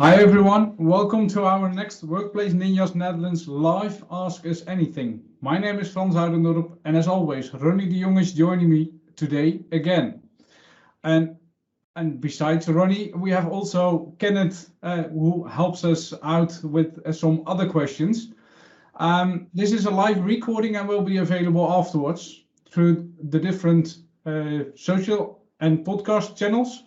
Hi everyone, welcome to our next Workplace Ninjas Netherlands Live Ask Us Anything. My name is Frans Oudendorp and as always, Ronny de Jong is joining me today again. And besides Ronny, we have also Kenneth who helps us out with some other questions. This is a live recording and will be available afterwards through the different social and podcast channels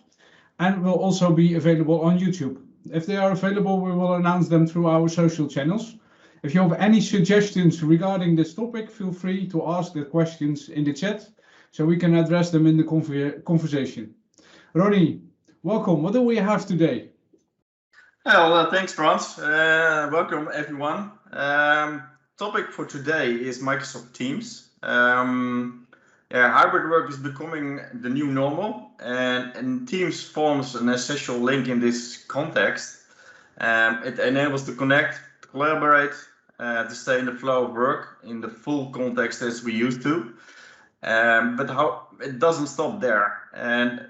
and will also be available on YouTube. If they are available, we will announce them through our social channels. If you have any suggestions regarding this topic, feel free to ask the questions in the chat so we can address them in the conversation. Ronny, welcome. What do we have today? Well, thanks, Frans. Welcome, everyone. Topic for today is Microsoft Teams. Hybrid work is becoming the new normal, and Teams forms an essential link in this context. It enables to connect, to collaborate, to stay in the flow of work in the full context as we used to. But it doesn't stop there. And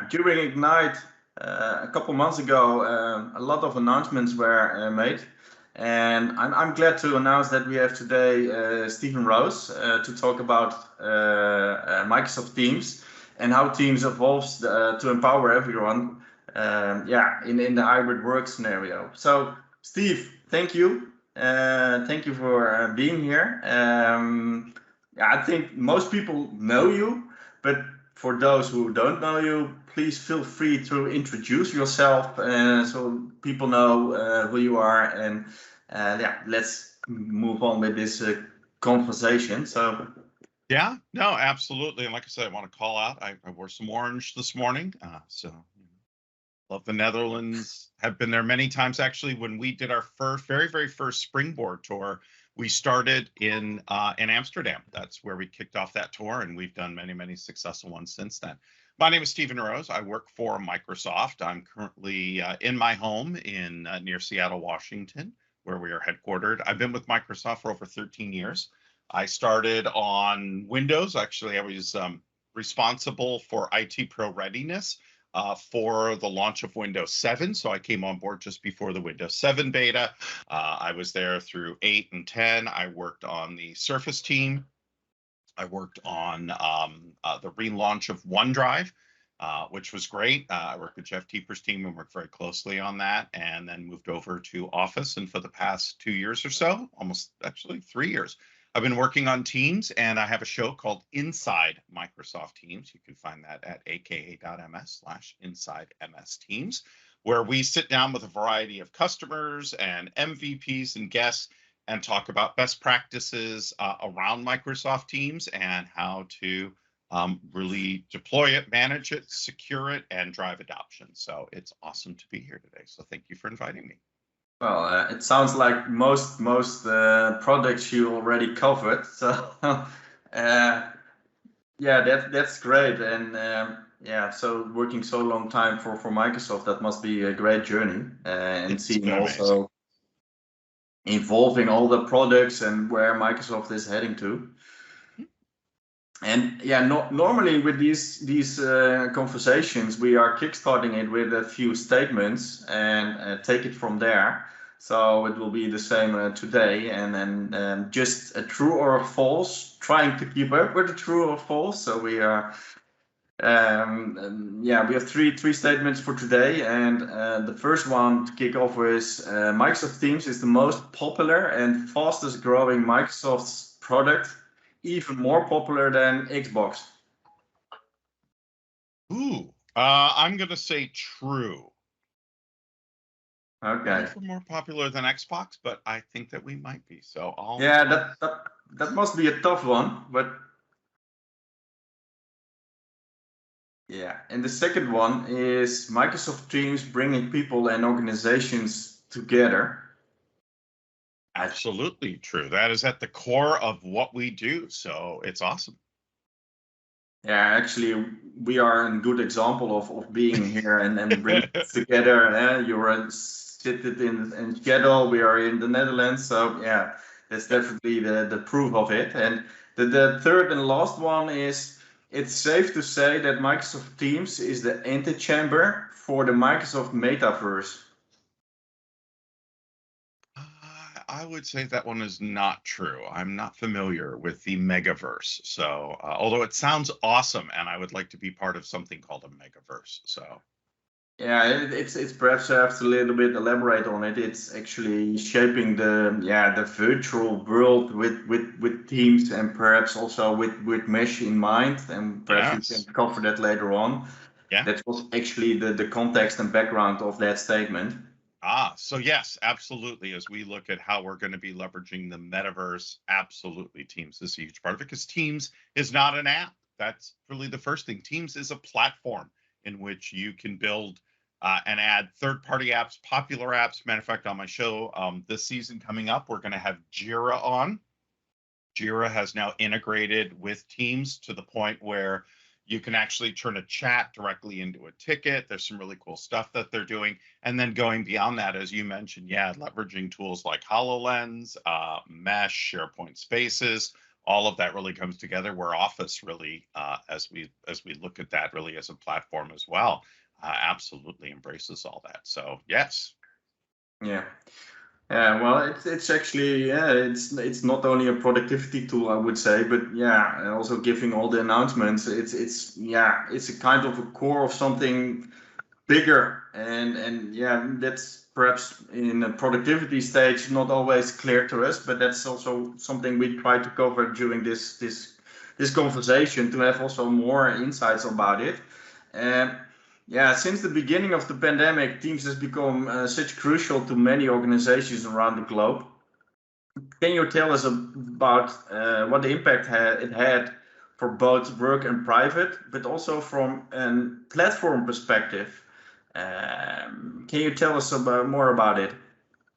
during Ignite a couple months ago, a lot of announcements were made. And I'm glad to announce that we have today Stephen Rose to talk about Microsoft Teams and how Teams evolves to empower everyone in the hybrid work scenario. So Steve, thank you. Thank you for being here. I think most people know you, but for those who don't know you, please feel free to introduce yourself so people know who you are. And let's move on with this conversation. So. Yeah, no, absolutely. And like I said, I want to call out, I wore some orange this morning. Love the Netherlands, have been there many times. Actually, when we did our very first Springboard tour, we started in Amsterdam. That's where we kicked off that tour, and we've done many successful ones since then. My name is Stephen Rose. I work for Microsoft. I'm currently in my home in near Seattle, Washington, where we are headquartered. I've been with Microsoft for over 13 years. I started on Windows. Actually, I was responsible for IT Pro readiness for the launch of Windows 7. So I came on board just before the Windows 7 beta. I was there through 8 and 10. I worked on the Surface team. I worked on the relaunch of OneDrive, which was great. I worked with Jeff Teeper's team and worked very closely on that, and then moved over to Office. And for the past 2 years or so, almost actually 3 years, I've been working on Teams, and I have a show called Inside Microsoft Teams. You can find that at aka.ms/InsideMSTeams, where we sit down with a variety of customers and MVPs and guests and talk about best practices around Microsoft Teams and how to really deploy it, manage it, secure it, and drive adoption. So it's awesome to be here today. So thank you for inviting me. Well, it sounds like most products you already covered. So that's great. And so working so long time for Microsoft, that must be a great journey. And seeing also involving all the products and where Microsoft is heading to. And normally with these conversations, we are kickstarting it with a few statements and take it from there. So it will be the same today, and then just a true or a false, trying to keep up with the true or false. So we are, we have three statements for today, and the first one to kick off is Microsoft Teams is the most popular and fastest growing Microsoft's product, even more popular than Xbox. Ooh, I'm going to say true. Okay. Even more popular than Xbox, but I think that we might be. So I'll. Yeah, that must be a tough one, but yeah. And the second one is Microsoft Teams bringing people and organizations together. Absolutely true. That is at the core of what we do. So it's awesome. Yeah, actually, we are a good example of being here and bringing together. You're seated in Seattle. We are in the Netherlands. So yeah, that's definitely the proof of it. And the third and last one is it's safe to say that Microsoft Teams is the antechamber for the Microsoft Metaverse. I would say that one is not true. I'm not familiar with the Megaverse. So, although it sounds awesome, and I would like to be part of something called a Megaverse. So, Yeah, it's perhaps I have to a little bit elaborate on it. It's actually shaping the virtual world with teams and perhaps also with mesh in mind. And perhaps you can yes. cover that later on. Yeah. That was actually the context and background of that statement. So yes, absolutely. As we look at how we're going to be leveraging the metaverse, absolutely, Teams is a huge part of it because Teams is not an app. That's really the first thing. Teams is a platform in which you can build and add third-party apps, popular apps. Matter of fact, on my show this season coming up, we're going to have Jira on. Jira has now integrated with Teams to the point where you can actually turn a chat directly into a ticket. There's some really cool stuff that they're doing. And then going beyond that, as you mentioned, yeah, leveraging tools like HoloLens, Mesh, SharePoint Spaces, all of that really comes together where Office really, as we look at that really as a platform as well, absolutely embraces all that. So yes. Yeah. Yeah, well, it's actually it's not only a productivity tool, I would say, but yeah, and also giving all the announcements. It's a kind of a core of something bigger, and yeah, that's perhaps in a productivity stage not always clear to us, but that's also something we try to cover during this conversation to have also more insights about it. Yeah, since the beginning of the pandemic, Teams has become such crucial to many organizations around the globe. Can you tell us about what the impact it had for both work and private, but also from a platform perspective? Can you tell us more about it?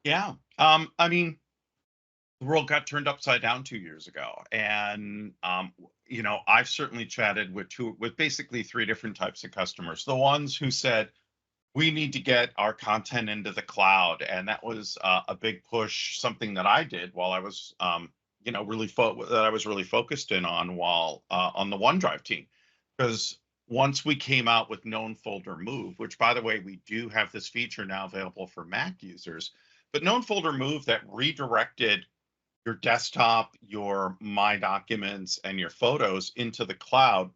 Yeah. I mean, the world got turned upside down 2 years ago, and I've certainly chatted with basically three different types of customers. The ones who said we need to get our content into the cloud, and that was a big push, something that I did while I was that I was really focused in on while on the OneDrive team, because once we came out with known folder move, which by the way we do have this feature now available for Mac users, but known folder move that redirected your desktop, your My Documents, and your photos into the cloud,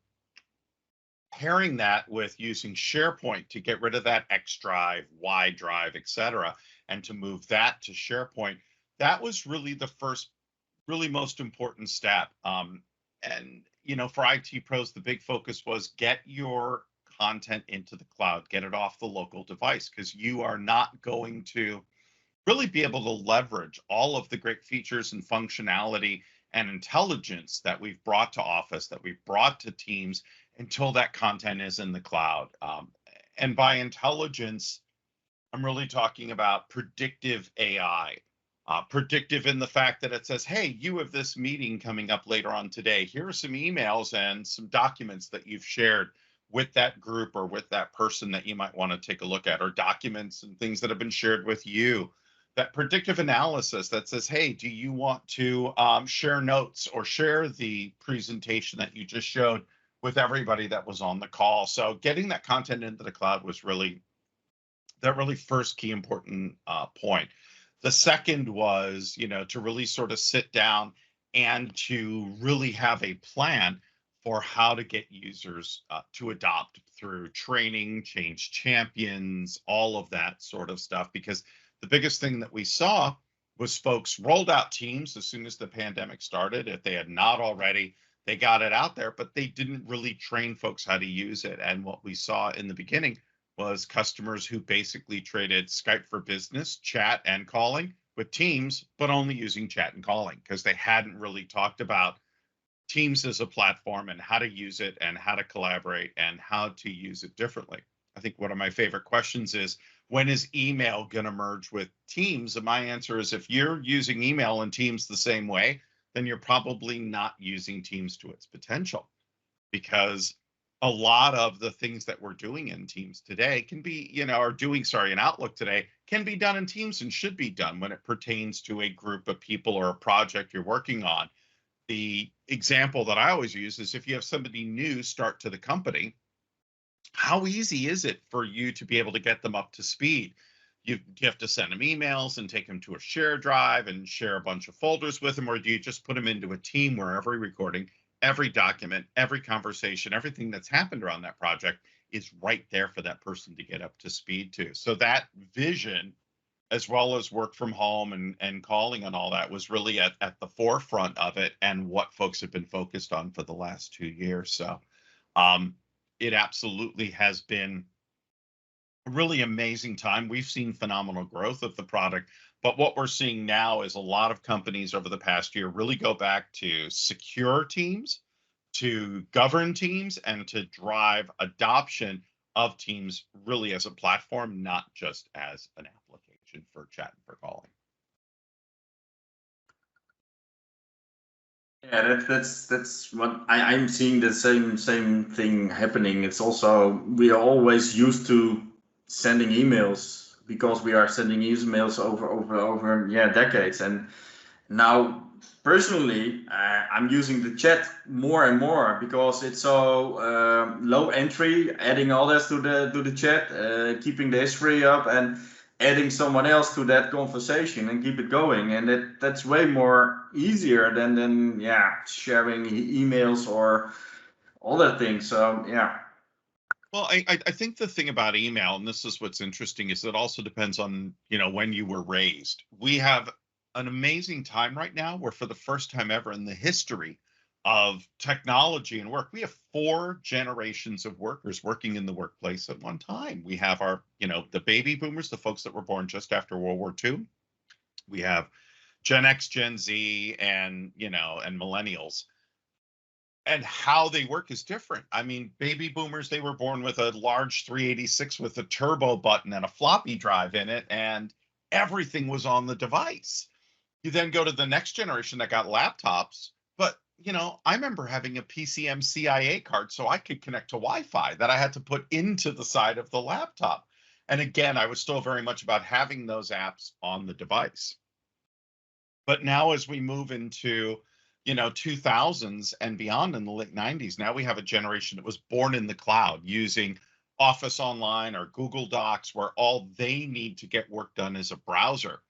pairing that with using SharePoint to get rid of that X drive, Y drive, etc., and to move that to SharePoint, that was really the first, really most important step. And for IT pros, the big focus was get your content into the cloud, get it off the local device, because you are not going to really be able to leverage all of the great features and functionality and intelligence that we've brought to Office, that we've brought to Teams, until that content is in the cloud. And by intelligence, I'm really talking about predictive AI. Predictive in the fact that it says, hey, you have this meeting coming up later on today. Here are some emails and some documents that you've shared with that group or with that person that you might want to take a look at, or documents and things that have been shared with you. That predictive analysis that says, hey, do you want to share notes or share the presentation that you just showed with everybody that was on the call? So getting that content into the cloud was really first key important point. The second was, to really sort of sit down and to really have a plan for how to get users to adopt through training, change champions, all of that sort of stuff. Because the biggest thing that we saw was folks rolled out Teams as soon as the pandemic started. If they had not already, they got it out there, but they didn't really train folks how to use it. And what we saw in the beginning was customers who basically traded Skype for Business, chat and calling, with Teams, but only using chat and calling because they hadn't really talked about Teams as a platform and how to use it and how to collaborate and how to use it differently. I think one of my favorite questions is, when is email going to merge with Teams? And my answer is, if you're using email and Teams the same way, then you're probably not using Teams to its potential, because a lot of the things that we're doing in Teams today can be, in Outlook today can be done in Teams and should be done when it pertains to a group of people or a project you're working on. The example that I always use is, if you have somebody new start to the company, how easy is it for you to be able to get them up to speed? you have to send them emails and take them to a share drive and share a bunch of folders with them, or do you just put them into a team where every recording, every document, every conversation, everything that's happened around that project is right there for that person to get up to speed to? So that vision, as well as work from home and calling and all that, was really at the forefront of it and what folks have been focused on for the last 2 years. So it absolutely has been a really amazing time. We've seen phenomenal growth of the product, but what we're seeing now is a lot of companies over the past year really go back to secure teams, to govern teams, and to drive adoption of Teams really as a platform, not just as an application for chat and for calling. Yeah, that's what I'm seeing, the same thing happening. It's also, we are always used to sending emails because we are sending emails over decades, and now personally I'm using the chat more and more because it's so low entry, adding others to the chat, keeping the history up, and adding someone else to that conversation and keep it going, and that's way more easier than sharing emails or other things. So yeah. Well, I think the thing about email, and this is what's interesting, is it also depends on, when you were raised. We have an amazing time right now where for the first time ever in the history of technology and work, we have 4 generations of workers working in the workplace at one time. We have our, the baby boomers, the folks that were born just after World War II. We have Gen X, Gen Z, and, and millennials. And how they work is different. I mean, baby boomers, they were born with a large 386 with a turbo button and a floppy drive in it, and everything was on the device. You then go to the next generation that got laptops, but I remember having a PCM CIA card so I could connect to Wi-Fi that I had to put into the side of the laptop. And again, I was still very much about having those apps on the device. But now as we move into 2000s and beyond, in the late 90s, now we have a generation that was born in the cloud using Office Online or Google Docs, where all they need to get work done is a browser.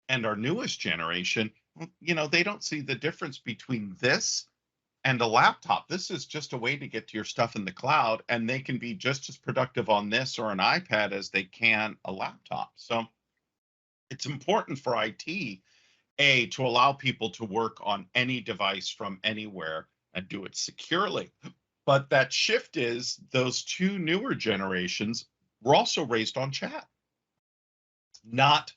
And our newest generation, they don't see the difference between this and a laptop. This is just a way to get to your stuff in the cloud, and they can be just as productive on this or an iPad as they can a laptop. So it's important for IT, to allow people to work on any device from anywhere and do it securely. But that shift is those 2 newer generations were also raised on chat, not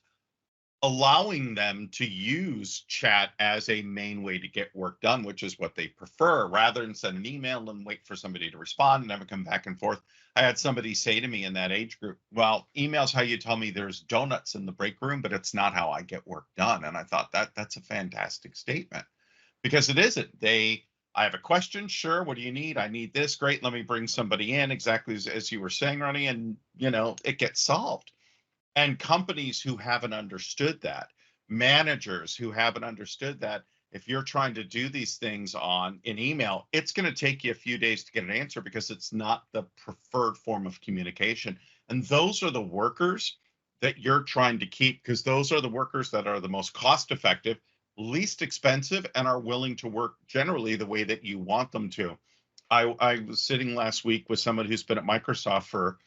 allowing them to use chat as a main way to get work done, which is what they prefer, rather than send an email and wait for somebody to respond and never come back and forth. I had somebody say to me in that age group, well, email's how you tell me there's donuts in the break room, but it's not how I get work done. And I thought that's a fantastic statement, because it isn't. I have a question, sure, what do you need? I need this, great, let me bring somebody in, exactly as you were saying, Ronny, and it gets solved. And companies who haven't understood that, managers who haven't understood that, if you're trying to do these things in email, it's going to take you a few days to get an answer because it's not the preferred form of communication. And those are the workers that you're trying to keep, because those are the workers that are the most cost effective, least expensive, and are willing to work generally the way that you want them to. I was sitting last week with someone who's been at Microsoft for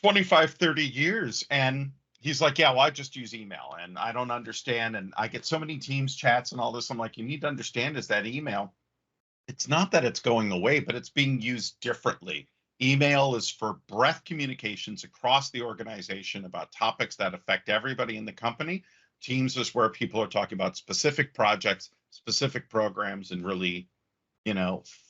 25, 30 years. And he's like, yeah, well, I just use email and I don't understand. And I get so many Teams chats and all this. I'm like, you need to understand is that email, it's not that it's going away, but it's being used differently. Email is for breadth communications across the organization about topics that affect everybody in the company. Teams is where people are talking about specific projects, specific programs, and really,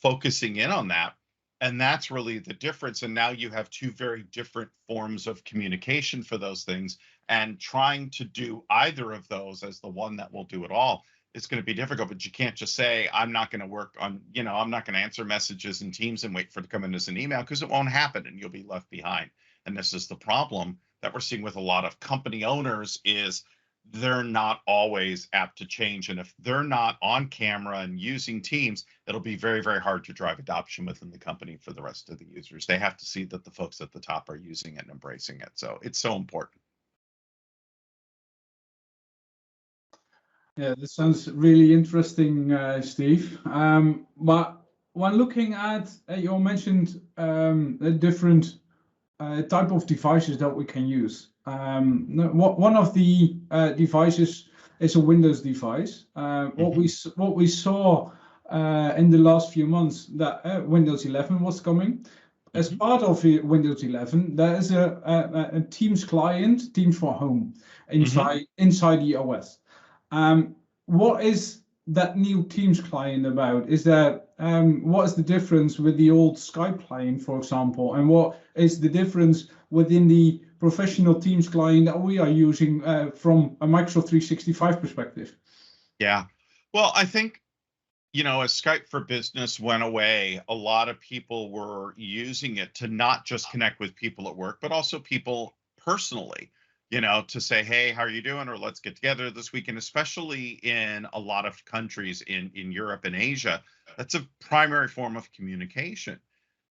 focusing in on that. And that's really the difference. And now you have 2 very different forms of communication for those things. And trying to do either of those as the one that will do it all is going to be difficult. But you can't just say, I'm not going to work on, I'm not going to answer messages in Teams and wait for it to come in as an email, because it won't happen and you'll be left behind. And this is the problem that we're seeing with a lot of company owners, is they're not always apt to change. And if they're not on camera and using Teams, it'll be very, very hard to drive adoption within the company for the rest of the users. They have to see that the folks at the top are using it and embracing it. So it's so important. Yeah, this sounds really interesting, Steve. But when looking at, you mentioned the different type of devices that we can use. One of the devices is a Windows device. What we saw in the last few months that Windows 11 was coming. As part of Windows 11, there is a Teams client, Teams for Home, inside the OS. What is that new Teams client about? Is that what is the difference with the old Skype client, for example, and what is the difference within the professional Teams client that we are using from a Microsoft 365 perspective? Yeah. Well, I think, as Skype for Business went away, a lot of people were using it to not just connect with people at work, but also people personally, to say, hey, how are you doing? Or let's get together this weekend, especially in a lot of countries in Europe and Asia. That's a primary form of communication.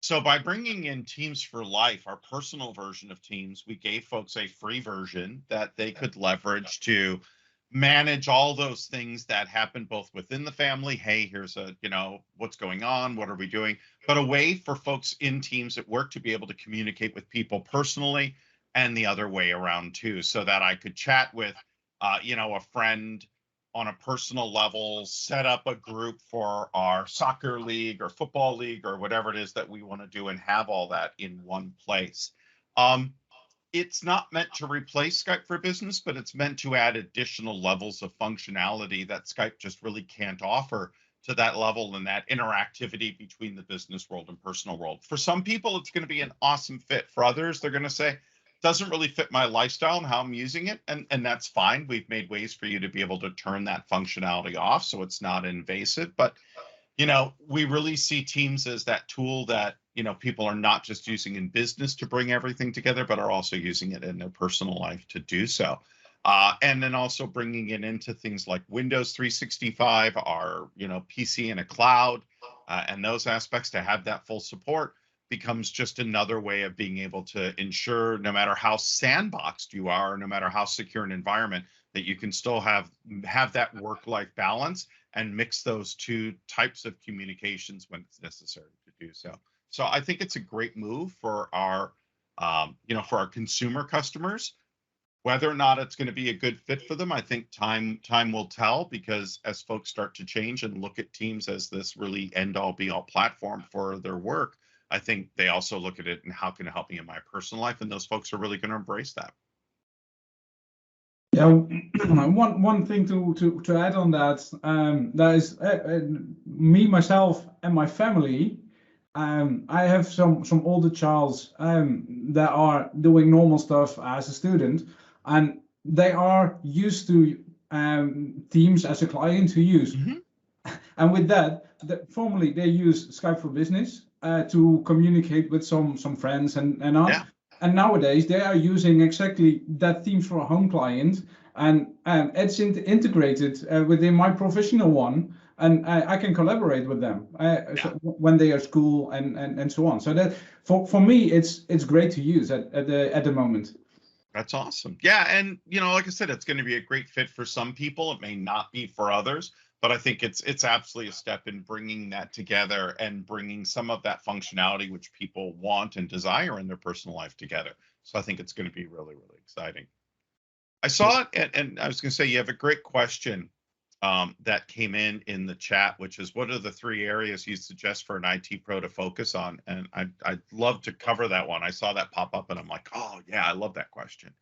So by bringing in Teams for Life, our personal version of Teams, we gave folks a free version that they could leverage to manage all those things that happen both within the family. Hey, here's what's going on, what are we doing? But a way for folks in teams at work to be able to communicate with people personally, and the other way around too, so that I could chat with, a friend on a personal level, set up a group for our soccer league or football league or whatever it is that we want to do, and have all that in one place. It's not meant to replace Skype for Business, but it's meant to add additional levels of functionality that Skype just really can't offer to that level, and that interactivity between the business world and personal world. For some people, it's going to be an awesome fit. For others, they're going to say, doesn't really fit my lifestyle and how I'm using it. And that's fine. We've made ways for you to be able to turn that functionality off so it's not invasive. But we really see Teams as that tool that, people are not just using in business to bring everything together, but are also using it in their personal life to do so. And then also bringing it into things like Windows 365, our, PC in a cloud, and those aspects, to have that full support becomes just another way of being able to ensure, no matter how sandboxed you are, no matter how secure an environment, that you can still have that work-life balance and mix those two types of communications when it's necessary to do so. So I think it's a great move for our, for our consumer customers. Whether or not it's going to be a good fit for them, I think time will tell, because as folks start to change and look at Teams as this really end-all be-all platform for their work, I think they also look at it and how can it help me in my personal life, and those folks are really going to embrace that. Yeah, one thing to add on that, that is me, myself, and my family. I have some older childs that are doing normal stuff as a student, and they are used to Teams as a client to use. And with that, formerly they use Skype for Business to communicate with some friends and on. Yeah. And nowadays they are using exactly that Teams for a Home client, and it's integrated within my professional one, and I can collaborate with them when they are at school and so on. So that for me it's great to use at the moment. That's awesome. Yeah, and like I said, it's going to be a great fit for some people. It may not be for others, but I think it's absolutely a step in bringing that together and bringing some of that functionality which people want and desire in their personal life together. So I think it's going to be really, really exciting. I saw it, and I was going to say, you have a great question that came in the chat, which is, what are the 3 areas you suggest for an IT pro to focus on? And I'd love to cover that one. I saw that pop up and I'm like, oh yeah, I love that question.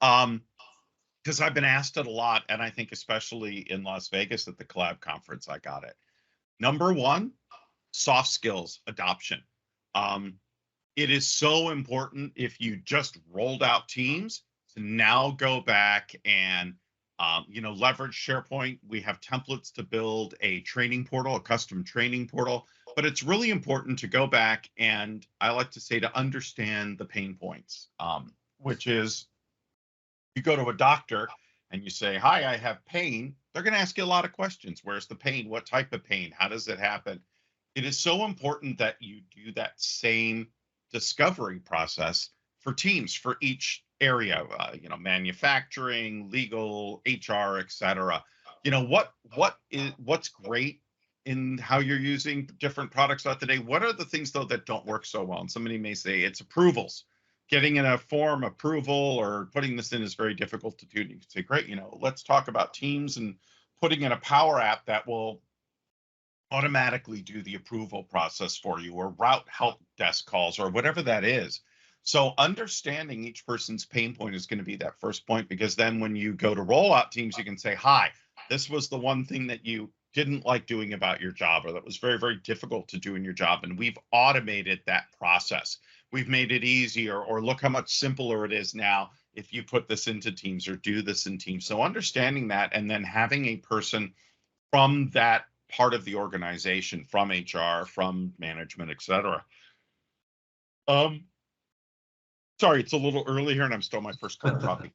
Because I've been asked it a lot, and I think especially in Las Vegas at the Collab conference, I got it. Number 1, soft skills adoption. It is so important, if you just rolled out Teams, to now go back and leverage SharePoint. We have templates to build a training portal, a custom training portal, but it's really important to go back and, I like to say, to understand the pain points, which is, you go to a doctor and you say, hi, I have pain. They're going to ask you a lot of questions. Where's the pain? What type of pain? How does it happen? It is so important that you do that same discovery process for Teams, for each area, manufacturing, legal, HR, etc. you know, what's great in how you're using different products throughout the day. What are the things though that don't work so well? And somebody may say it's approvals. Getting in a form approval or putting this in is very difficult to do. And you can say, great, you know, let's talk about Teams and putting in a Power App that will automatically do the approval process for you, or route help desk calls, or whatever that is. So understanding each person's pain point is going to be that first point, because then when you go to roll out Teams, you can say, hi, this was the one thing that you didn't like doing about your job, or that was very, very difficult to do in your job. And we've automated that process. We've made it easier, or look how much simpler it is now if you put this into Teams or do this in Teams. So understanding that, and then having a person from that part of the organization, from HR, from management, etc. Sorry, it's a little early here and I'm still my first cup of coffee.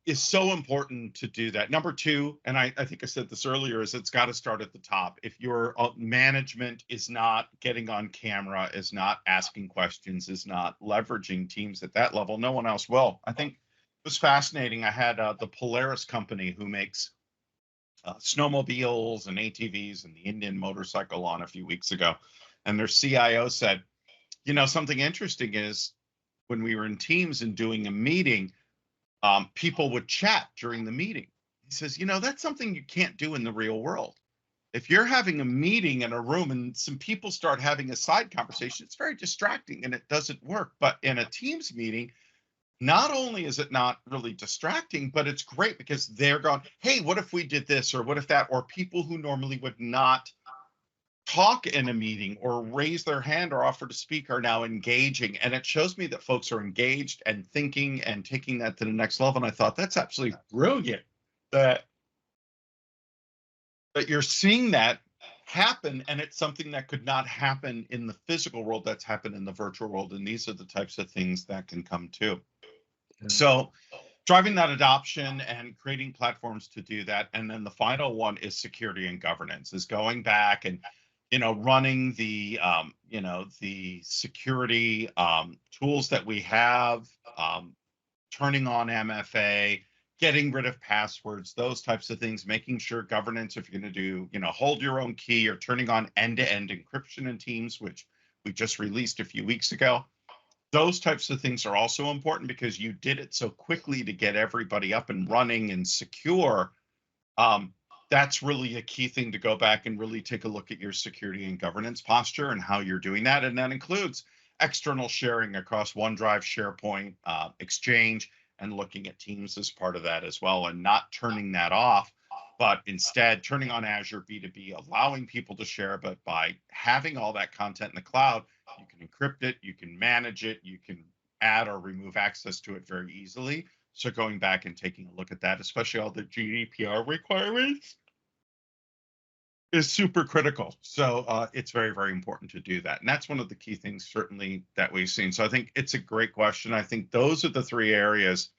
Is so important to do that. Number two, and I think I said this earlier, is it's got to start at the top. If your management is not getting on camera, is not asking questions, is not leveraging Teams at that level, no one else will. I think it was fascinating. I had the Polaris company who makes snowmobiles and ATVs and the Indian motorcycle on a few weeks ago. And their CIO said, you know, something interesting is when we were in Teams and doing a meeting, people would chat during the meeting. He says, you know, that's something you can't do in the real world. If you're having a meeting in a room and some people start having a side conversation, it's very distracting and it doesn't work. But in a Teams meeting, not only is it not really distracting, but it's great because they're going, hey, what if we did this, or what if that, or people who normally would not talk in a meeting or raise their hand or offer to speak are now engaging. And it shows me that folks are engaged and thinking and taking that to the next level. And I thought that's absolutely brilliant that you're seeing that happen, and it's something that could not happen in the physical world, that's happened in the virtual world. And these are the types of things that can come too. So driving that adoption and creating platforms to do that. And then the final one is security and governance, is going back and, you know, running the, you know, the security tools that we have, turning on MFA, getting rid of passwords, those types of things, making sure governance, if you're going to do, you know, hold your own key, or turning on end-to-end encryption in Teams, which we just released a few weeks ago. Those types of things are also important because you did it so quickly to get everybody up and running and secure. That's really a key thing, to go back and really take a look at your security and governance posture and how you're doing that. And that includes external sharing across OneDrive, SharePoint, Exchange, and looking at Teams as part of that as well, and not turning that off, but instead turning on Azure B2B, allowing people to share. But by having all that content in the cloud, you can encrypt it, you can manage it, you can add or remove access to it very easily. So going back and taking a look at that, especially all the GDPR requirements, is super critical. So it's very, very important to do that. And that's one of the key things certainly that we've seen. So I think it's a great question. I think those are the three areas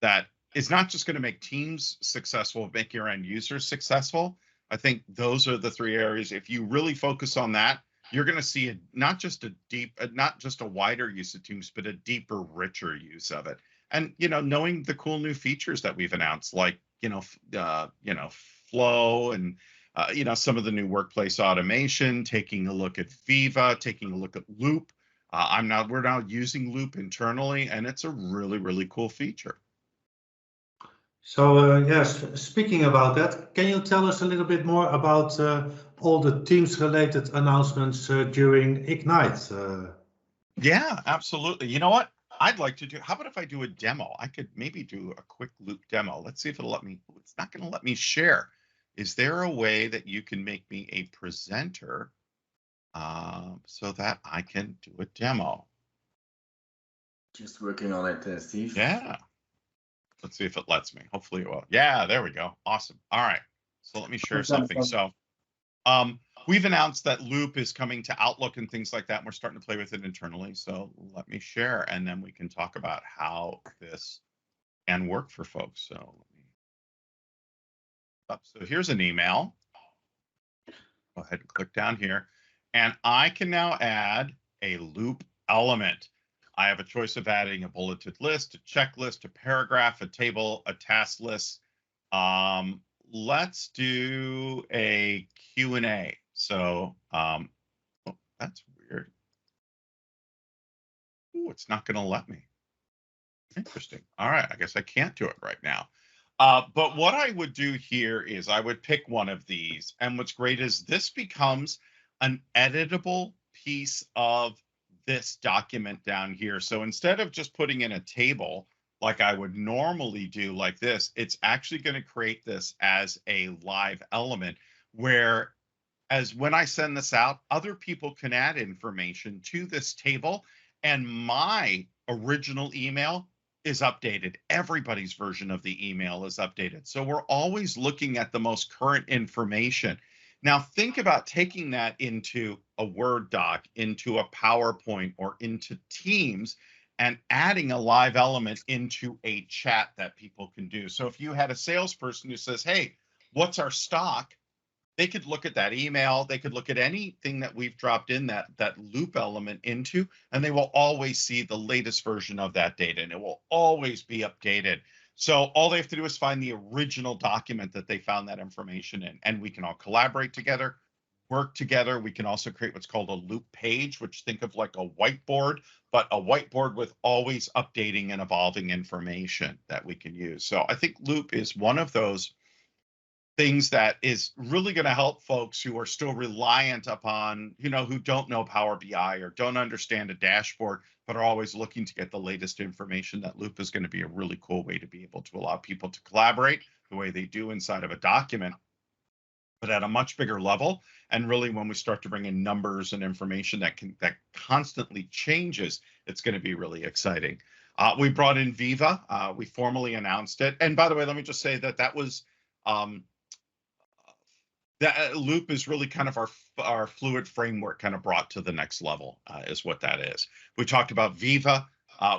that is not just going to make Teams successful, make your end users successful. I think those are the three areas. If you really focus on that, you're going to see not just a wider use of Teams, but a deeper, richer use of it. And, you know, knowing the cool new features that we've announced, like, Flow, and, you know, some of the new workplace automation, taking a look at Viva, taking a look at Loop. We're now using Loop internally, and it's a really, really cool feature. So yes, speaking about that, can you tell us a little bit more about all the Teams-related announcements during Ignite? Yeah, absolutely. You know what? I'd like to do, how about if I do a demo? I could maybe do a quick Loop demo. Let's see if it'll let me. It's not going to let me share. Is there a way that you can make me a presenter so that I can do a demo? Just working on it, Steve. Yeah. Let's see if it lets me. Hopefully it will. Yeah, there we go. Awesome. All right. So let me share something. So we've announced that Loop is coming to Outlook and things like that. And we're starting to play with it internally. So let me share, and then we can talk about how this can work for folks. So let me up. So here's an email. Go ahead and click down here. And I can now add a Loop element. I have a choice of adding a bulleted list, a checklist, a paragraph, a table, a task list. let's do a Q&A. So, oh, that's weird. Oh, it's not going to let me. Interesting. All right, I guess I can't do it right now. But what I would do here is I would pick one of these. And what's great is this becomes an editable piece of this document down here. So instead of just putting in a table like I would normally do like this, it's actually going to create this as a live element where as when I send this out, other people can add information to this table and my original email is updated. Everybody's version of the email is updated. So we're always looking at the most current information. Now think about taking that into a Word doc, into a PowerPoint, or into Teams, and adding a live element into a chat that people can do. So if you had a salesperson who says, hey, what's our stock? They could look at that email, they could look at anything that we've dropped in that loop element into, and they will always see the latest version of that data, and it will always be updated. So all they have to do is find the original document that they found that information in, and we can all collaborate together, work together. We can also create what's called a loop page, which think of like a whiteboard, but a whiteboard with always updating and evolving information that we can use. So I think loop is one of those things that is really going to help folks who are still reliant upon, who don't know Power BI or don't understand a dashboard, but are always looking to get the latest information. That loop is going to be a really cool way to be able to allow people to collaborate the way they do inside of a document, but at a much bigger level. And really, when we start to bring in numbers and information that constantly changes, it's going to be really exciting. We brought in Viva. We formally announced it. And by the way, let me just say that was that loop is really kind of our fluid framework kind of brought to the next level, is what that is. We talked about Viva,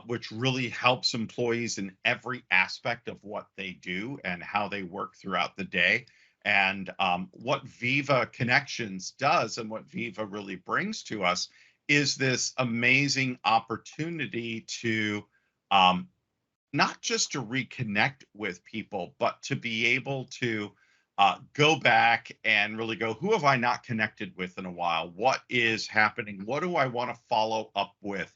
which really helps employees in every aspect of what they do and how they work throughout the day. And what Viva Connections does and what Viva really brings to us is this amazing opportunity to not just to reconnect with people, but to be able to go back and really go, who have I not connected with in a while? What is happening? What do I want to follow up with?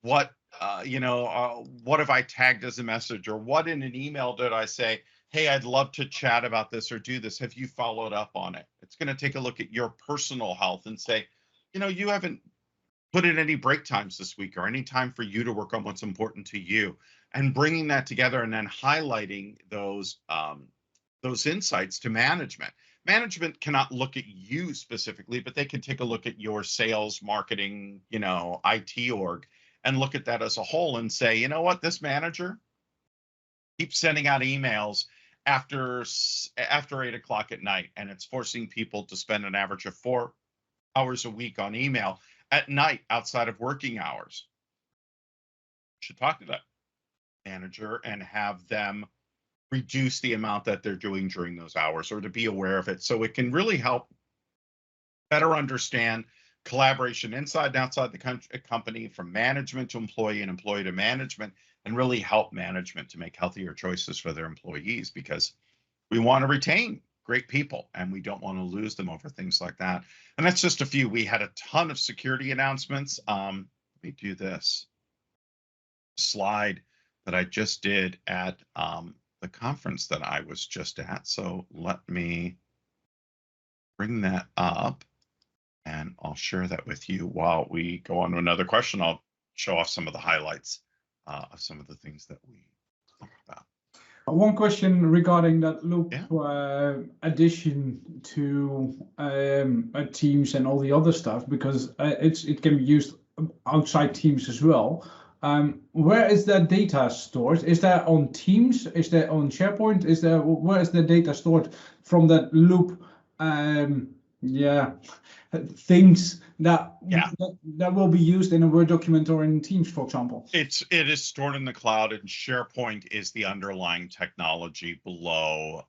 What, what have I tagged as a message, or what in an email did I say, hey, I'd love to chat about this or do this. Have you followed up on it? It's going to take a look at your personal health and say, you haven't put in any break times this week or any time for you to work on what's important to you, and bringing that together and then highlighting those insights to management. Management cannot look at you specifically, but they can take a look at your sales, marketing, IT org, and look at that as a whole and say, you know what, this manager keeps sending out emails after 8 o'clock at night, and it's forcing people to spend an average of 4 hours a week on email at night outside of working hours. You should talk to that manager and have them reduce the amount that they're doing during those hours, or to be aware of it, so it can really help better understand collaboration inside and outside the company, from management to employee and employee to management, and really help management to make healthier choices for their employees, because we want to retain great people and we don't want to lose them over things like that. And that's just a few. We had a ton of security announcements. Let me do this slide that I just did at the conference that I was just at. So let me bring that up and I'll share that with you while we go on to another question. I'll show off some of the highlights of some of the things that we talked about. One question regarding that loop addition to Teams and all the other stuff, because it can be used outside Teams as well. Where is that data stored? Is that on Teams? Is that on SharePoint? Where is the data stored from that loop? Things that will be used in a Word document or in Teams, for example. It is stored in the cloud, and SharePoint is the underlying technology below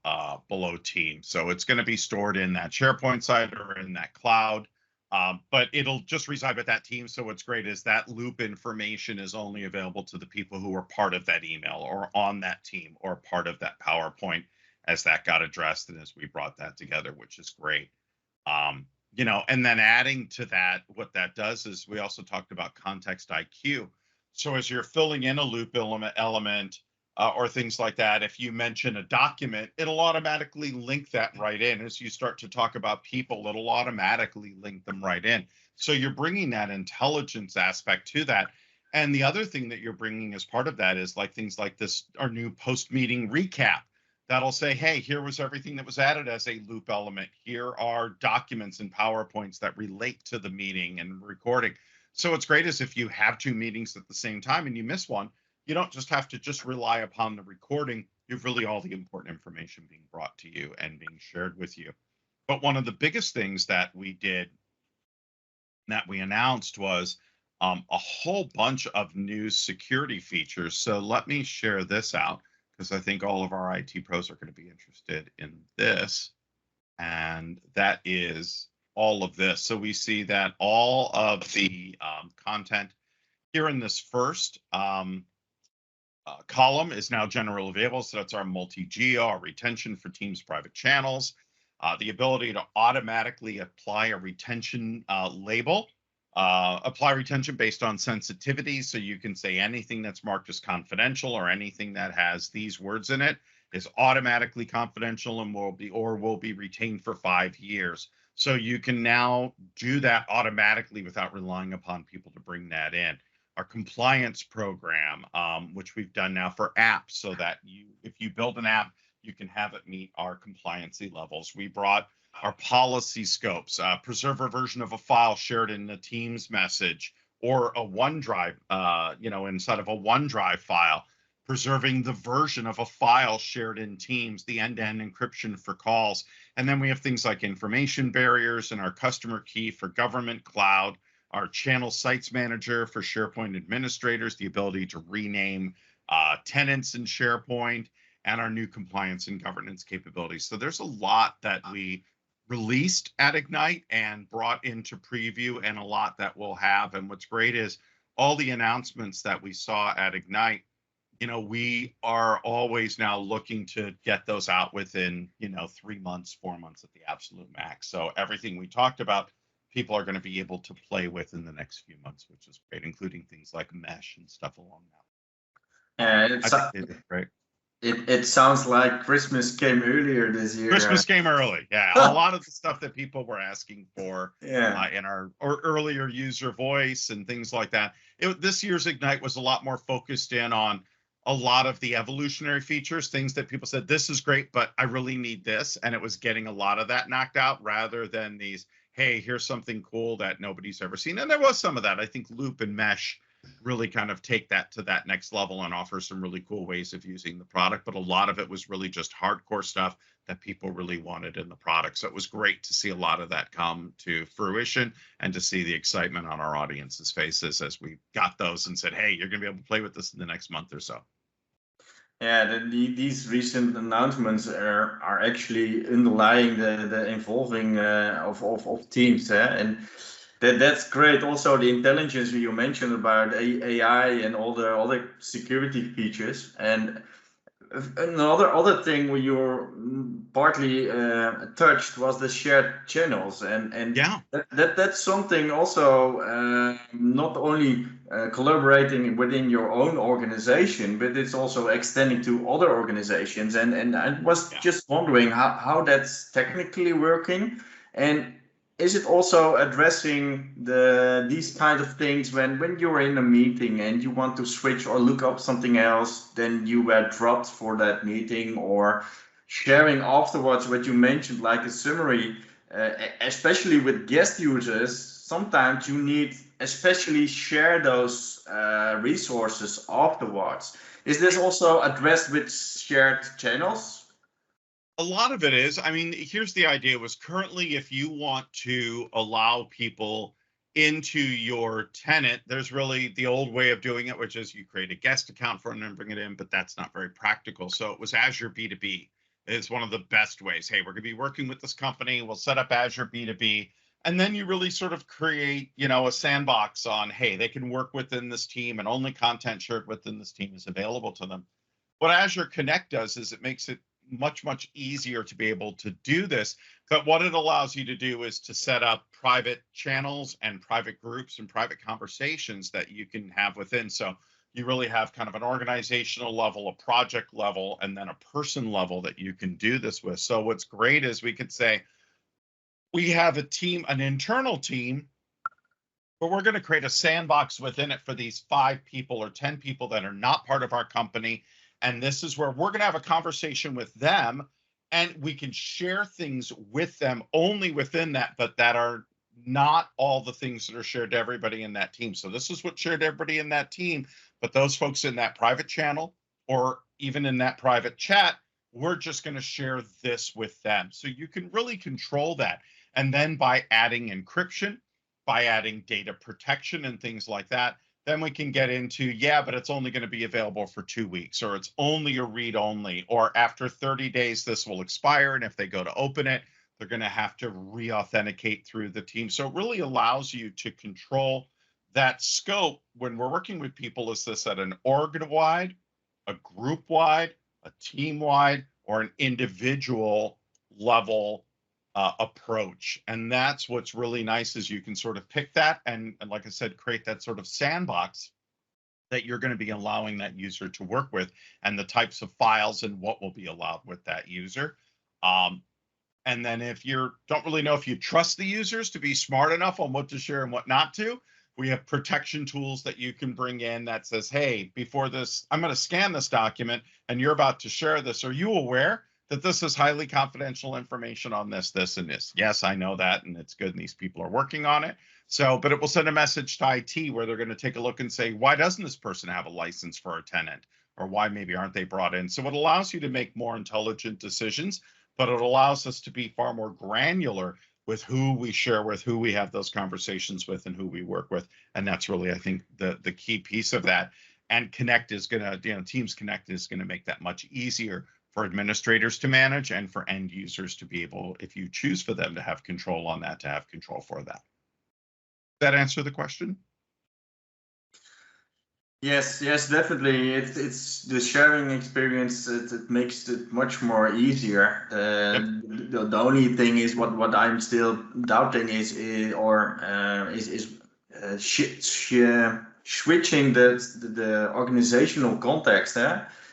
Teams. So it's going to be stored in that SharePoint site or in that cloud. But it'll just reside with that team. So what's great is that loop information is only available to the people who are part of that email or on that team or part of that PowerPoint. as that got addressed and as we brought that together, which is great. You know, and then adding to that, what that does is we also talked about context IQ. So as you're filling in a loop element or things like that, if you mention a document, it'll automatically link that right in. As you start to talk about people, it'll automatically link them right in. So you're bringing that intelligence aspect to that. And the other thing that you're bringing as part of that is like things like this, our new post-meeting recap. That'll say, hey, here was everything that was added as a loop element. Here are documents and PowerPoints that relate to the meeting and recording. So what's great is if you have two meetings at the same time and you miss one, you don't just have to just rely upon the recording. You've really all the important information being brought to you and being shared with you. But one of the biggest things that we did, that we announced, was a whole bunch of new security features. So let me share this out, because I think all of our IT pros are going to be interested in this. And that is all of this. So we see that all of the content here in this first column is now generally available. So that's our multi-geo, our retention for Teams private channels, the ability to automatically apply a retention label. Apply retention based on sensitivity, so you can say anything that's marked as confidential or anything that has these words in it is automatically confidential and will be retained for 5 years. So you can now do that automatically without relying upon people to bring that in. Our compliance program, which we've done now for apps, so that if you build an app, you can have it meet our compliancy levels. We brought our policy scopes, preserve a version of a file shared in the Teams message or a OneDrive, inside of a OneDrive file, preserving the version of a file shared in Teams, the end-to-end encryption for calls. And then we have things like information barriers and our customer key for government cloud, our channel sites manager for SharePoint administrators, the ability to rename tenants in SharePoint, and our new compliance and governance capabilities. So there's a lot that we released at Ignite and brought into preview, and a lot that we'll have. And what's great is all the announcements that we saw at Ignite, we are always now looking to get those out within, 3 months, 4 months at the absolute max. So everything we talked about, people are going to be able to play with in the next few months, which is great, including things like mesh and stuff along that. I think it's great. It sounds like Christmas came earlier this year. Christmas came early, yeah. A lot of the stuff that people were asking for in our earlier user voice and things like that. This year's Ignite was a lot more focused in on a lot of the evolutionary features, things that people said, this is great, but I really need this. And it was getting a lot of that knocked out rather than these, hey, here's something cool that nobody's ever seen. And there was some of that. I think Loop and Mesh really kind of take that to that next level and offer some really cool ways of using the product. But a lot of it was really just hardcore stuff that people really wanted in the product. So it was great to see a lot of that come to fruition and to see the excitement on our audience's faces as we got those and said, hey, you're going to be able to play with this in the next month or so. Yeah, these recent announcements are actually underlying the involving of teams, and that's great. Also, the intelligence you mentioned about AI and all the security features, and another thing where you're partly touched was the shared channels, and yeah, that's something also not only collaborating within your own organization, but it's also extending to other organizations. And I was just wondering how that's technically working, and is it also addressing these kind of things when you're in a meeting and you want to switch or look up something else, then you were dropped for that meeting, or sharing afterwards what you mentioned, like a summary, especially with guest users, sometimes you need especially share those resources afterwards. Is this also addressed with shared channels? A lot of it is. I mean, here's the idea was currently, if you want to allow people into your tenant, there's really the old way of doing it, which is you create a guest account for them and bring it in, but that's not very practical. So it was Azure B2B. It's one of the best ways. Hey, we're going to be working with this company. We'll set up Azure B2B. And then you really sort of create, a sandbox on, hey, they can work within this team and only content shared within this team is available to them. What Azure Connect does is it makes it much easier to be able to do this. But what it allows you to do is to set up private channels and private groups and private conversations that you can have within. So you really have kind of an organizational level, a project level, and then a person level that you can do this with. So what's great is we could say, we have a team, an internal team, but we're going to create a sandbox within it for these 5 people or 10 people that are not part of our company. And this is where we're going to have a conversation with them, and we can share things with them only within that, but that are not all the things that are shared to everybody in that team. So this is what shared everybody in that team, but those folks in that private channel or even in that private chat, we're just going to share this with them. So you can really control that. And then by adding encryption, by adding data protection and things like that, then we can get into, yeah, but it's only going to be available for 2 weeks, or it's only a read only, or after 30 days, this will expire. And if they go to open it, they're going to have to re-authenticate through the team. So it really allows you to control that scope when we're working with people. Is this at an org-wide, a group-wide, a team-wide, or an individual level approach? And that's what's really nice, is you can sort of pick that and like I said, create that sort of sandbox that you're going to be allowing that user to work with, and the types of files and what will be allowed with that user. And then if you don't really know if you trust the users to be smart enough on what to share and what not to, we have protection tools that you can bring in that says, hey, before this, I'm going to scan this document and you're about to share this. Are you aware that this is highly confidential information on this, this, and this? Yes, I know that, and it's good, and these people are working on it. So, but it will send a message to IT where they're going to take a look and say, why doesn't this person have a license for a tenant? Or why maybe aren't they brought in? So it allows you to make more intelligent decisions, but it allows us to be far more granular with who we share with, who we have those conversations with, and who we work with. And that's really, I think, the key piece of that. And Connect is going to, Teams Connect is going to make that much easier for administrators to manage and for end users to be able, if you choose for them to have control on that, to have control for that. That answer the question? Yes, definitely. It's the sharing experience. It makes it much more easier. The only thing is what I'm still doubting is switching the organizational context.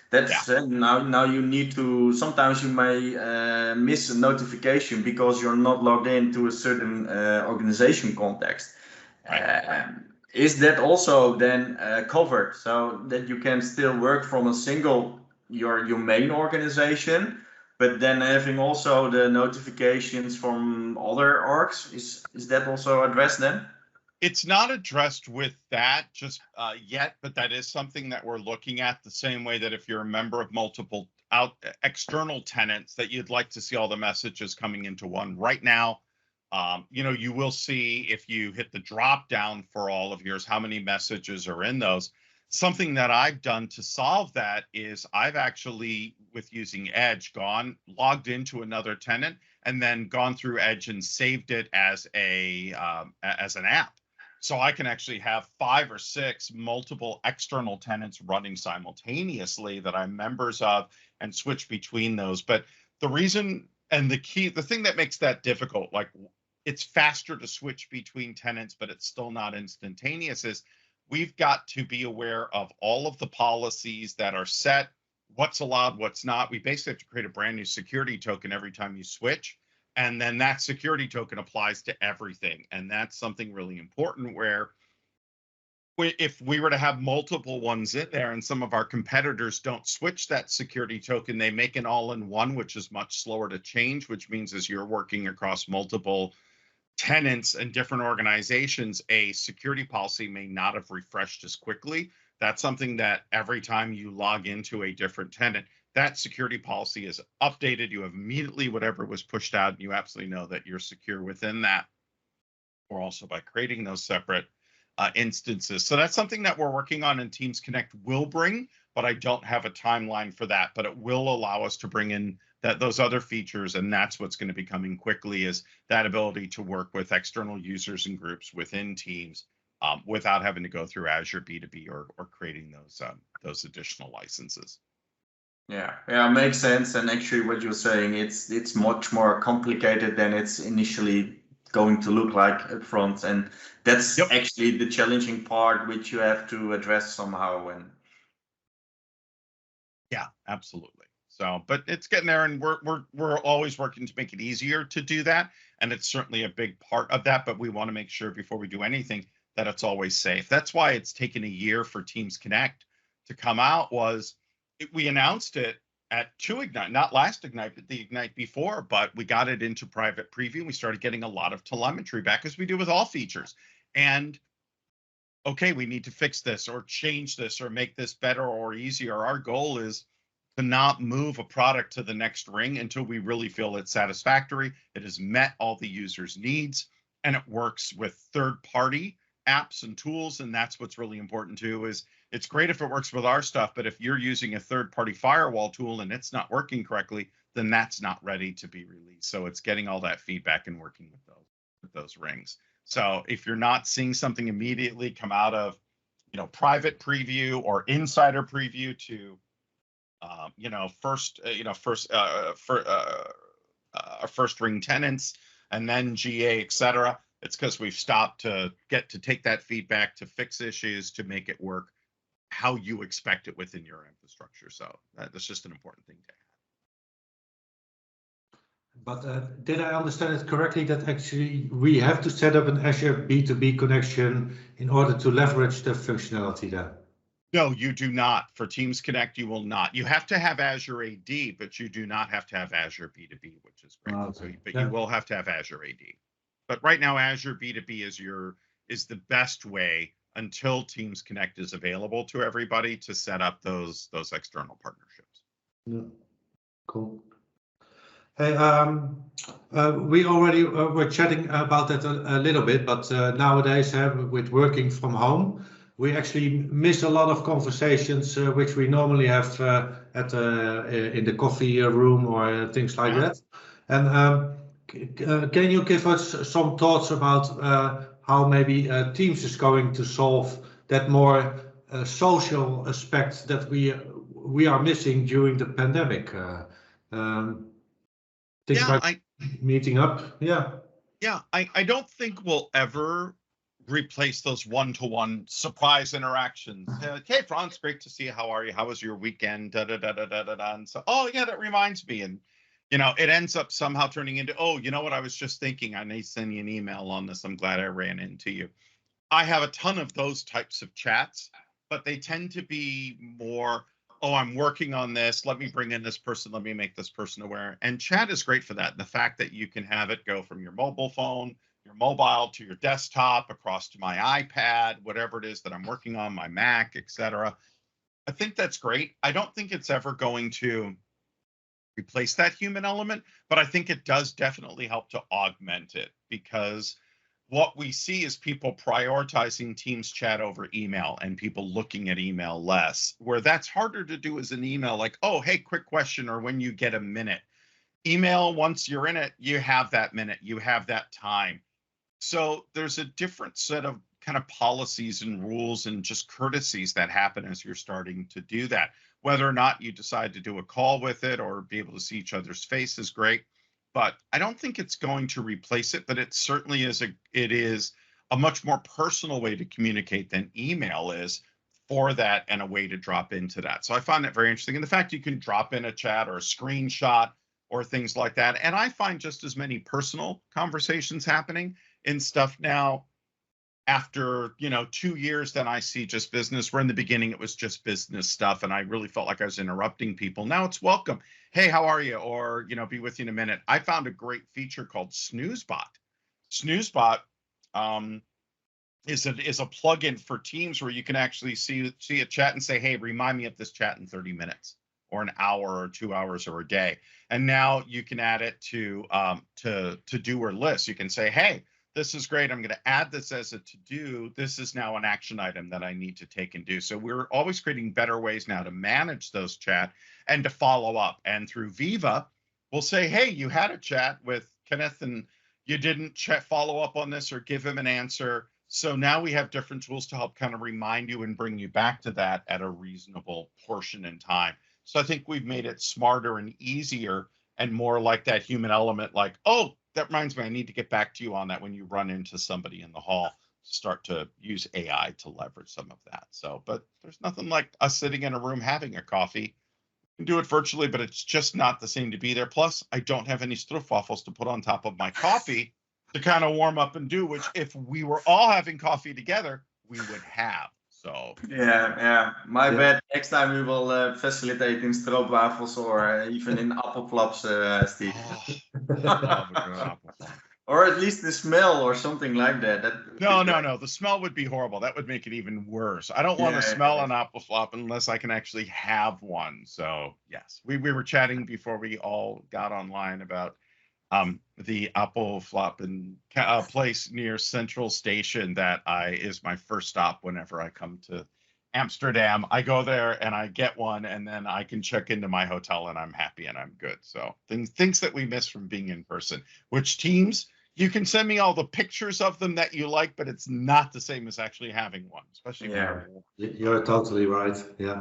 That's now you need to. Sometimes you may miss a notification because you're not logged into a certain organization context. Right. Is that also then covered so that you can still work from a single your main organization, but then having also the notifications from other orgs? Is that also addressed then? It's not addressed with that just yet, but that is something that we're looking at, the same way that if you're a member of multiple external tenants, that you'd like to see all the messages coming into one. Right now, you will see if you hit the drop down for all of yours, how many messages are in those. Something that I've done to solve that is I've actually, with using Edge, logged into another tenant and then gone through Edge and saved it as an app. So I can actually have 5 or 6 multiple external tenants running simultaneously that I'm members of and switch between those. But the reason and the thing that makes that difficult, like it's faster to switch between tenants, but it's still not instantaneous, is we've got to be aware of all of the policies that are set, what's allowed, what's not. We basically have to create a brand new security token every time you switch. And then that security token applies to everything. And that's something really important where if we were to have multiple ones in there and some of our competitors don't switch that security token, they make an all-in-one, which is much slower to change, which means as you're working across multiple tenants and different organizations, a security policy may not have refreshed as quickly. That's something that every time you log into a different tenant, that security policy is updated. You have immediately whatever was pushed out, and you absolutely know that you're secure within that, or also by creating those separate instances. So that's something that we're working on, and Teams Connect will bring, but I don't have a timeline for that. But it will allow us to bring in those other features, and that's what's going to be coming quickly, is that ability to work with external users and groups within Teams without having to go through Azure B2B or creating those additional licenses. Yeah, makes sense. And actually, what you're saying, it's much more complicated than it's initially going to look like up front, and that's Yep. actually the challenging part, which you have to address somehow. And Yeah, absolutely. So, but it's getting there, and we're always working to make it easier to do that, and it's certainly a big part of that. But we want to make sure before we do anything that it's always safe. That's why it's taken a year for Teams Connect to come out. We announced it at 2Ignite, not last Ignite, but the Ignite before. But we got it into private preview. And we started getting a lot of telemetry back, as we do with all features. And okay, we need to fix this or change this or make this better or easier. Our goal is to not move a product to the next ring until we really feel it's satisfactory, it has met all the users' needs, and it works with third-party apps and tools. And that's what's really important too, is it's great if it works with our stuff, but if you're using a third-party firewall tool and it's not working correctly, then that's not ready to be released. So it's getting all that feedback and working with those rings. So if you're not seeing something immediately come out of, private preview or insider preview to, first ring tenants and then GA, etc., it's because we've stopped to take that feedback, to fix issues, to make it work how you expect it within your infrastructure. So that's just an important thing to have. But did I understand it correctly that actually we have to set up an Azure B2B connection in order to leverage the functionality there? No, you do not. For Teams Connect, you will not. You have to have Azure AD, but you do not have to have Azure B2B, which is great. Okay. You will have to have Azure AD. But right now, Azure B2B is the best way until Teams Connect is available to everybody to set up those external partnerships. Yeah. Cool. Hey, we already were chatting about that a little bit, but nowadays, with working from home, we actually miss a lot of conversations which we normally have in the coffee room or things like that. And can you give us some thoughts about how maybe Teams is going to solve that more social aspect that we are missing during the pandemic? Things like meeting up. I don't think we'll ever replace those one-to-one surprise interactions. Hey, Frans, great to see you. How are you? How was your weekend? And so, oh yeah, that reminds me. And it ends up somehow turning into, oh, you know what I was just thinking? I may send you an email on this. I'm glad I ran into you. I have a ton of those types of chats, but they tend to be more, oh, I'm working on this. Let me bring in this person. Let me make this person aware. And chat is great for that. The fact that you can have it go from your mobile phone, your mobile, to your desktop, across to my iPad, whatever it is that I'm working on, my Mac, etc. I think that's great. I don't think it's ever going to replace that human element, but I think it does definitely help to augment it, because what we see is people prioritizing Teams chat over email and people looking at email less, where that's harder to do as an email, like, oh, hey, quick question, or when you get a minute. Email, once you're in it, you have that minute, you have that time. So there's a different set of kind of policies and rules and just courtesies that happen as you're starting to do that. Whether or not you decide to do a call with it or be able to see each other's face is great. But I don't think it's going to replace it, but it certainly is a much more personal way to communicate than email is for that, and a way to drop into that. So I find that very interesting. And the fact you can drop in a chat or a screenshot or things like that. And I find just as many personal conversations happening in stuff now after 2 years than I see just business. Where in the beginning it was just business stuff and I really felt like I was interrupting people. Now it's welcome. Hey, how are you? Or be with you in a minute. I found a great feature called SnoozeBot. SnoozeBot is a plugin for Teams where you can actually see a chat and say, hey, remind me of this chat in 30 minutes or an hour or 2 hours or a day. And now you can add it to do or list. You can say, hey, this is great. I'm going to add this as a to-do. This is now an action item that I need to take and do. So we're always creating better ways now to manage those chat and to follow up. And through Viva, we'll say, hey, you had a chat with Kenneth and you didn't follow up on this or give him an answer. So now we have different tools to help kind of remind you and bring you back to that at a reasonable portion in time. So I think we've made it smarter and easier and more like that human element, like, oh, that reminds me, I need to get back to you on that when you run into somebody in the hall. Start to use AI to leverage some of that. So, but there's nothing like us sitting in a room having a coffee. You can do it virtually, but it's just not the same to be there. Plus, I don't have any stroopwafels to put on top of my coffee to kind of warm up and do, which if we were all having coffee together, we would have. So Yeah. My Yeah. bad. Next time we will facilitate in stroopwafels or even in appelflaps, Steve. love a good apple flop. Or at least the smell or something like that. No. The smell would be horrible. That would make it even worse. I don't want to smell an apple flop unless I can actually have one. So yes, we were chatting before we all got online about the apple flop in a place near Central Station that is my first stop whenever I come to Amsterdam. I go there and I get one, and then I can check into my hotel and I'm happy and I'm good. So things that we miss from being in person. Which teams? You can send me all the pictures of them that you like, but it's not the same as actually having one, especially You're totally right. Yeah.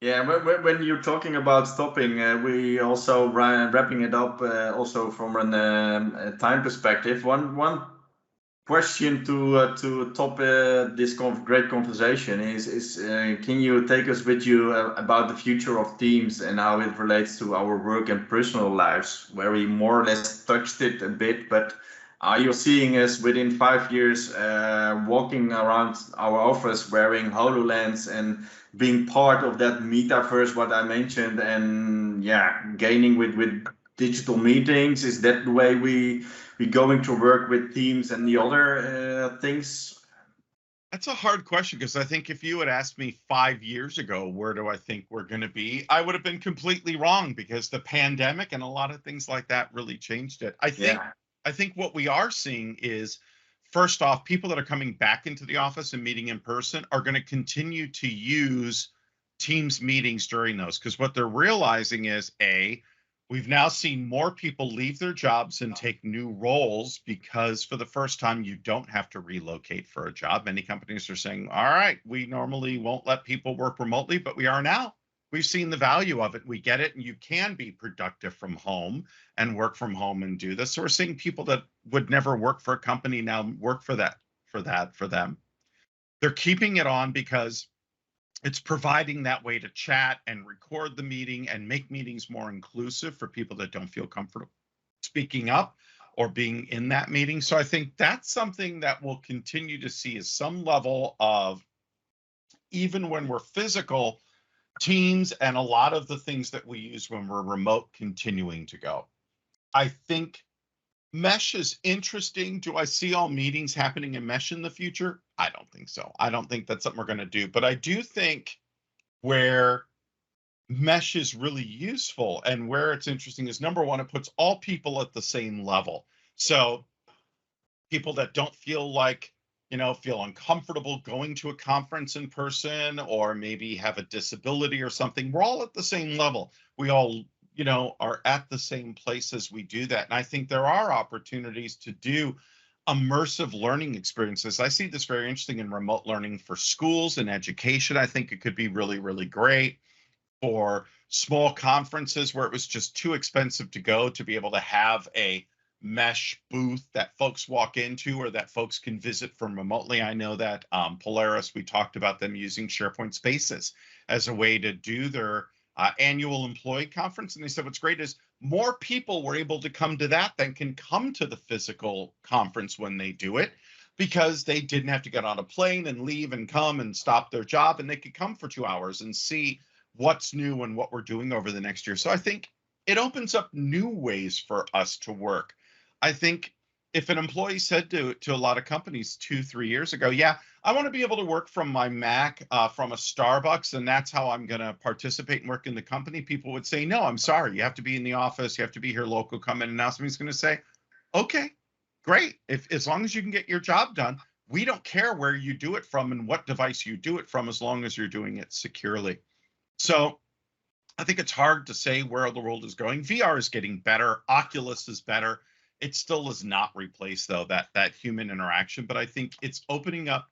Yeah, when you're talking about stopping, we also wrapping it up also from a time perspective. One question to top this great conversation is can you take us with you about the future of teams and how it relates to our work and personal lives, where we more or less touched it a bit, but are you seeing us within 5 years walking around our office wearing HoloLens and being part of that metaverse, what I mentioned, and gaining with digital meetings? Is that the way we going to work with teams and the other things? That's a hard question, because I think if you had asked me 5 years ago, where do I think we're going to be, I would have been completely wrong, because the pandemic and a lot of things like that really changed it. I think what we are seeing is, first off, people that are coming back into the office and meeting in person are going to continue to use Teams meetings during those, because what they're realizing is, we've now seen more people leave their jobs and take new roles, because for the first time, you don't have to relocate for a job. Many companies are saying, all right, we normally won't let people work remotely, but we are now. We've seen the value of it. We get it. And you can be productive from home and work from home and do this. So we're seeing people that would never work for a company now work for them. They're keeping it on because it's providing that way to chat and record the meeting and make meetings more inclusive for people that don't feel comfortable speaking up or being in that meeting. So I think that's something that we'll continue to see, is some level of, even when we're physical, Teams and a lot of the things that we use when we're remote continuing to go. I think Mesh is interesting. Do I see all meetings happening in Mesh in the future? I don't think so. I don't think that's something we're going to do. But I do think where Mesh is really useful and where it's interesting is, number one, it puts all people at the same level. So people that don't feel uncomfortable going to a conference in person, or maybe have a disability or something, we're all at the same level. We all are at the same place as we do that. And I think there are opportunities to do immersive learning experiences. I see this very interesting in remote learning for schools and education. I think it could be really, really great for small conferences where it was just too expensive to go, to be able to have a Mesh booth that folks walk into or that folks can visit from remotely. I know that Polaris, we talked about them using SharePoint Spaces as a way to do their annual employee conference. And they said what's great is more people were able to come to that than can come to the physical conference when they do it, because they didn't have to get on a plane and leave and come and stop their job, and they could come for 2 hours and see what's new and what we're doing over the next year. So I think it opens up new ways for us to work. I think if an employee said to a lot of companies 2-3 years ago, I want to be able to work from my Mac, from a Starbucks, and that's how I'm going to participate and work in the company, people would say, no, I'm sorry, you have to be in the office, you have to be here local, come in. And now somebody's going to say, okay, great. As long as you can get your job done, we don't care where you do it from and what device you do it from, as long as you're doing it securely. So I think it's hard to say where the world is going. VR is getting better. Oculus is better. It still does not replace, though, that human interaction. But I think it's opening up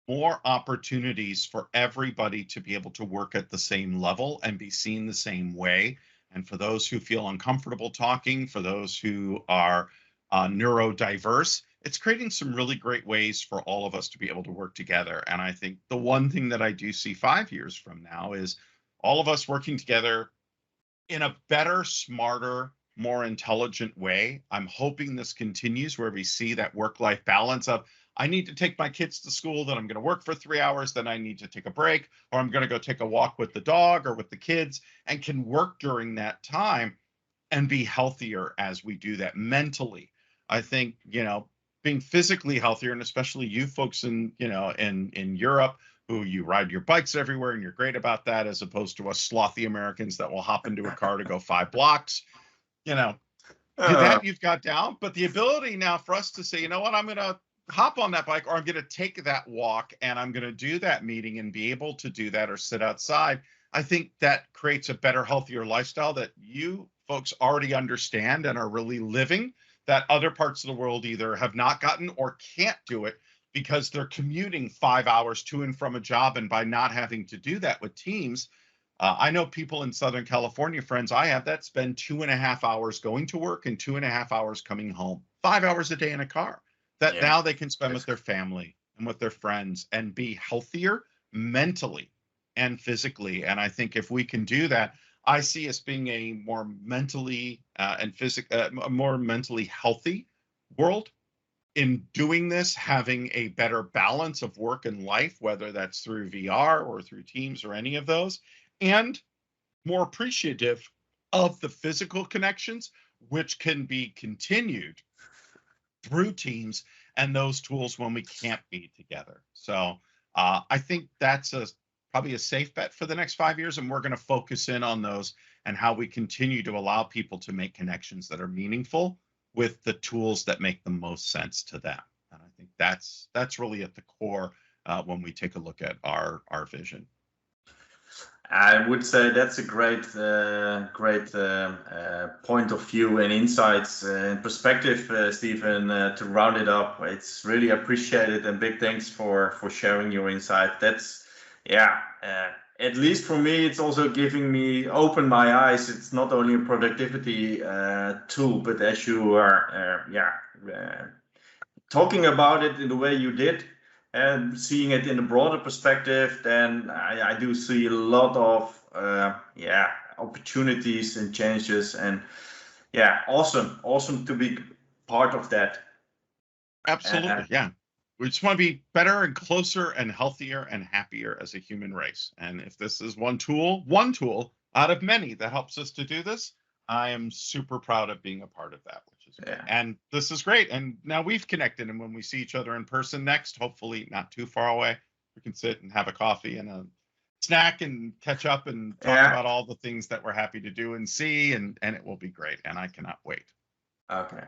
more opportunities for everybody to be able to work at the same level and be seen the same way. And for those who feel uncomfortable talking, for those who are neurodiverse, it's creating some really great ways for all of us to be able to work together. And I think the one thing that I do see 5 years from now is all of us working together in a better, smarter, more intelligent way. I'm hoping this continues where we see that work-life balance of, I need to take my kids to school, then I'm going to work for 3 hours, then I need to take a break, or I'm going to go take a walk with the dog or with the kids, and can work during that time and be healthier as we do that mentally. I think, being physically healthier, and especially you folks in Europe, who you ride your bikes everywhere and you're great about that, as opposed to us slothy Americans that will hop into a car to go 5 blocks, that you've got down. But the ability now for us to say, you know what, I'm going to hop on that bike, or I'm going to take that walk, and I'm going to do that meeting and be able to do that or sit outside. I think that creates a better, healthier lifestyle that you folks already understand and are really living, that other parts of the world either have not gotten or can't do it because they're commuting 5 hours to and from a job. And by not having to do that with teams, I know people in Southern California, friends I have, that spend 2.5 hours going to work and 2.5 hours coming home, 5 hours a day in a car, that now they can spend with their family and with their friends and be healthier mentally and physically. And I think if we can do that, I see us being a more mentally a more mentally healthy world. In doing this, having a better balance of work and life, whether that's through VR or through Teams or any of those, and more appreciative of the physical connections, which can be continued through Teams and those tools when we can't be together. So I think that's probably a safe bet for the next 5 years, and we're going to focus in on those and how we continue to allow people to make connections that are meaningful with the tools that make the most sense to them. And I think that's really at the core when we take a look at our vision. I would say that's a great point of view and insights and perspective, Stephen, to round it up. It's really appreciated, and big thanks for sharing your insight. That's, at least for me, it's also open my eyes. It's not only a productivity tool, but as you are talking about it in the way you did, and seeing it in a broader perspective, then I do see a lot of opportunities and changes, and awesome to be part of that. Absolutely, we just want to be better and closer and healthier and happier as a human race. And if this is one tool out of many that helps us to do this, I am super proud of being a part of that, which is great. And this is great. And now we've connected, and when we see each other in person next, hopefully not too far away, we can sit and have a coffee and a snack and catch up and talk about all the things that we're happy to do and see, and it will be great. And I cannot wait. Okay.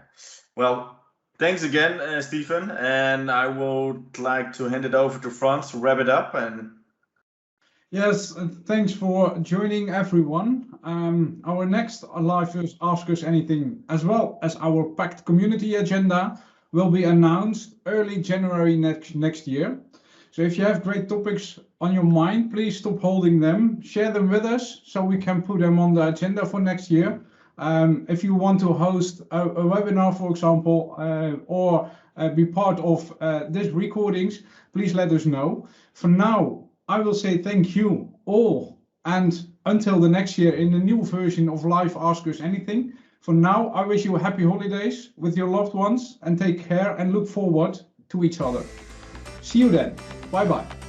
Well, thanks again, Stephen. And I would like to hand it over to Frans to wrap it up. And yes, thanks for joining, everyone. Our next Live Ask Us Anything, as well as our packed community agenda, will be announced early January next year. So if you have great topics on your mind, please stop holding them, share them with us so we can put them on the agenda for next year. If you want to host a webinar, for example, or be part of these recordings, please let us know. For now, I will say thank you all, and until the next year in the new version of Live Ask Us Anything. For now, I wish you happy holidays with your loved ones, and take care and look forward to each other. See you then. Bye bye.